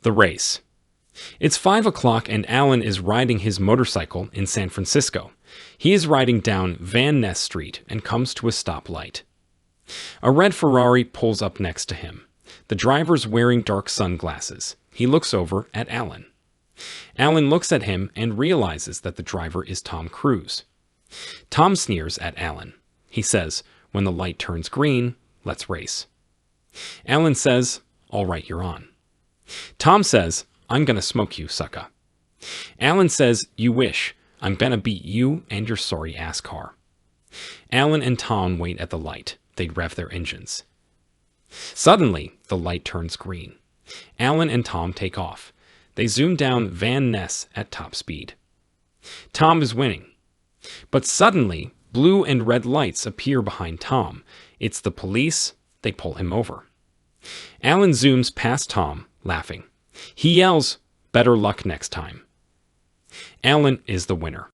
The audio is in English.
The race. It's 5 o'clock and Alan is riding his motorcycle in San Francisco. He is riding down Van Ness Street and comes to a stoplight. A red Ferrari pulls up next to him. The driver's wearing dark sunglasses. He looks over at Alan. Alan looks at him and realizes that the driver is Tom Cruise. Tom sneers at Alan. He says, "When the light turns green, let's race." Alan says, "All right, you're on." Tom says, "I'm gonna smoke you, sucka." Alan says, "You wish. I'm gonna beat you and your sorry ass car." Alan and Tom wait at the light. They'd rev their engines. Suddenly, the light turns green. Alan and Tom take off. They zoom down Van Ness at top speed. Tom is winning. But suddenly, blue and red lights appear behind Tom. It's the police. They pull him over. Alan zooms past Tom, laughing. He yells, "Better luck next time." Alan is the winner.